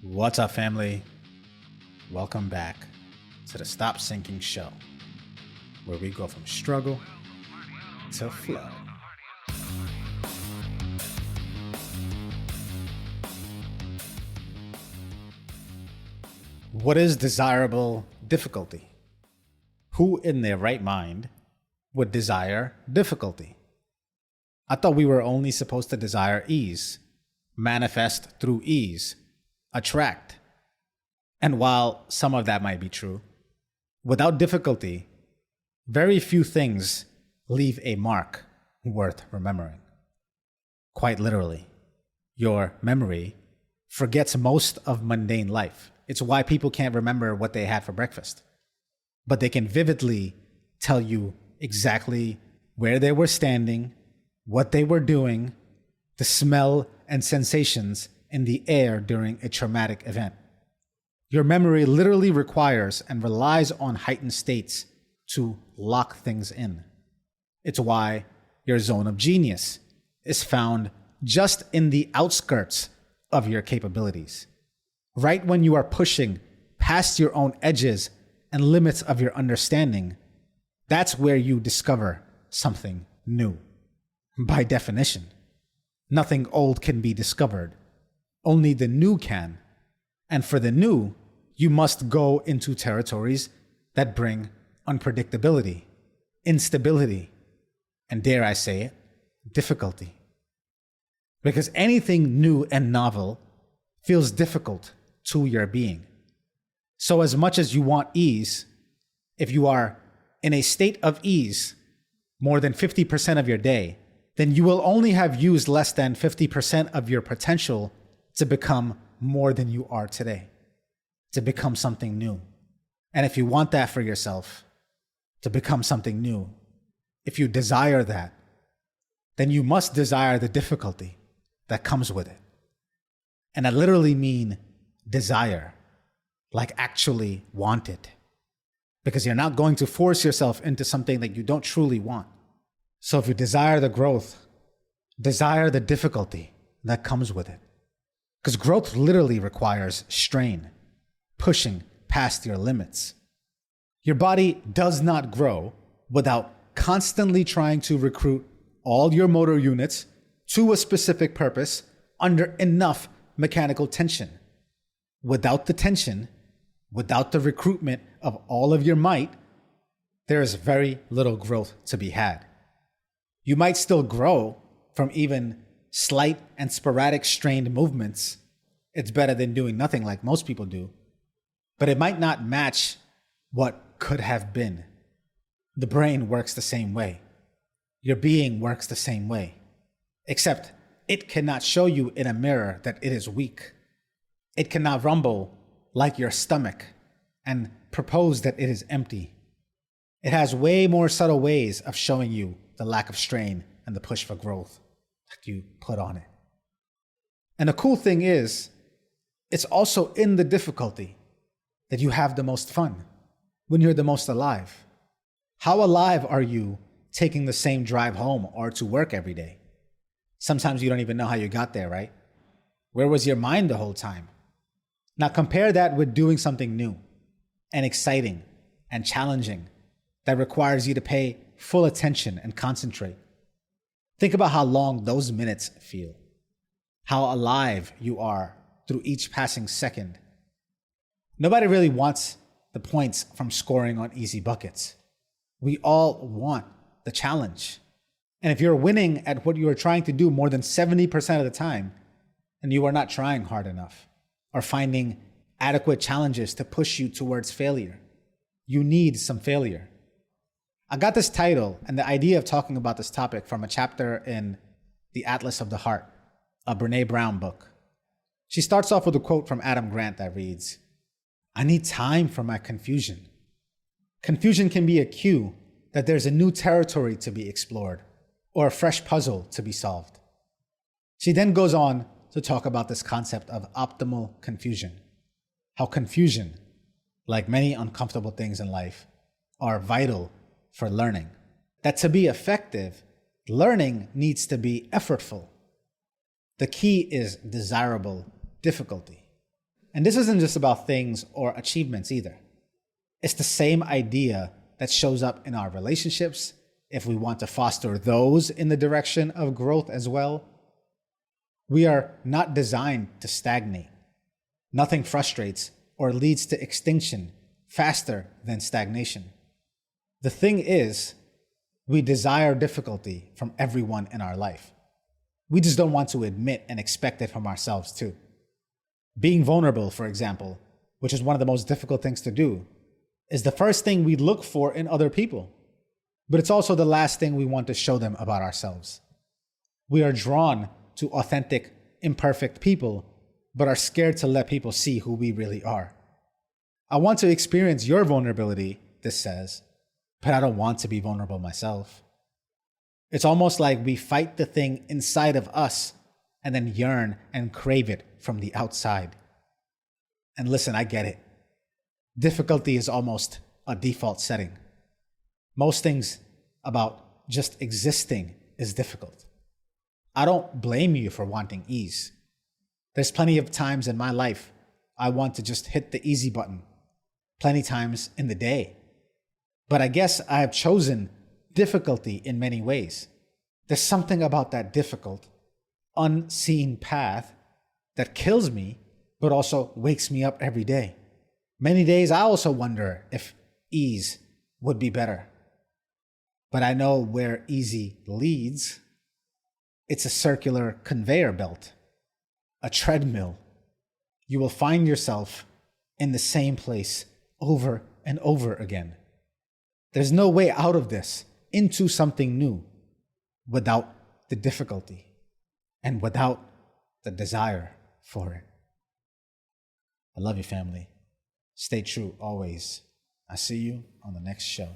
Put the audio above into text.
What's up, family? Welcome back to the Stop Sinking Show, where we go from struggle to flow. What is desirable difficulty? Who in their right mind would desire difficulty? I thought we were only supposed to desire ease, manifest through ease, attract. And while some of that might be true, without difficulty, very few things leave a mark worth remembering. Quite literally, your memory forgets most of mundane life. It's why people can't remember what they had for breakfast. But they can vividly tell you exactly where they were standing, what they were doing, the smell and sensations in the air during a traumatic event. Your memory literally requires and relies on heightened states to lock things in. It's why your zone of genius is found just in the outskirts of your capabilities. Right when you are pushing past your own edges and limits of your understanding, that's where you discover something new. By definition, nothing old can be discovered. Only the new can. And for the new, you must go into territories that bring unpredictability, instability, and dare I say it, difficulty. Because anything new and novel feels difficult to your being. So as much as you want ease, if you are in a state of ease more than 50% of your day, then you will only have used less than 50% of your potential to become more than you are today, to become something new. And if you want that for yourself, to become something new, if you desire that, then you must desire the difficulty that comes with it. And I literally mean desire, like actually want it. Because you're not going to force yourself into something that you don't truly want. So if you desire the growth, desire the difficulty that comes with it. Because growth literally requires strain, pushing past your limits. Your body does not grow without constantly trying to recruit all your motor units to a specific purpose under enough mechanical tension. Without the tension, without the recruitment of all of your might, there is very little growth to be had. You might still grow from even slight and sporadic strained movements. It's better than doing nothing like most people do. But it might not match what could have been. The brain works the same way. Your being works the same way. Except it cannot show you in a mirror that it is weak. It cannot rumble like your stomach and propose that it is empty. It has way more subtle ways of showing you the lack of strain and the push for growth that you put on it. And the cool thing is, it's also in the difficulty that you have the most fun, when you're the most alive. How alive are you taking the same drive home or to work every day? Sometimes you don't even know how you got there, right? Where was your mind the whole time? Now compare that with doing something new and exciting and challenging that requires you to pay full attention and concentrate. Think about how long those minutes feel, how alive you are through each passing second. Nobody really wants the points from scoring on easy buckets. We all want the challenge. And if you're winning at what you are trying to do more than 70% of the time, then you are not trying hard enough or finding adequate challenges to push you towards failure. You need some failure. I got this title and the idea of talking about this topic from a chapter in The Atlas of the Heart, a Brené Brown book. She starts off with a quote from Adam Grant that reads, "I need time for my confusion. Confusion can be a cue that there's a new territory to be explored or a fresh puzzle to be solved." She then goes on to talk about this concept of optimal confusion, how confusion, like many uncomfortable things in life, are vital for learning. That to be effective, learning needs to be effortful. The key is desirable difficulty. And this isn't just about things or achievements either. It's the same idea that shows up in our relationships if we want to foster those in the direction of growth as well. We are not designed to stagnate. Nothing frustrates or leads to extinction faster than stagnation. The thing is, we desire difficulty from everyone in our life. We just don't want to admit and expect it from ourselves too. Being vulnerable, for example, which is one of the most difficult things to do, is the first thing we look for in other people. But it's also the last thing we want to show them about ourselves. We are drawn to authentic, imperfect people, but are scared to let people see who we really are. I want to experience your vulnerability, this says, but I don't want to be vulnerable myself. It's almost like we fight the thing inside of us and then yearn and crave it from the outside. And listen, I get it. Difficulty is almost a default setting. Most things about just existing is difficult. I don't blame you for wanting ease. There's plenty of times in my life I want to just hit the easy button, plenty times in the day. But I guess I have chosen difficulty in many ways. There's something about that difficult, unseen path that kills me, but also wakes me up every day. Many days I also wonder if ease would be better. But I know where easy leads. It's a circular conveyor belt, a treadmill. You will find yourself in the same place over and over again. There's no way out of this into something new without the difficulty and without the desire for it. I love you, family. Stay true always. I see you on the next show.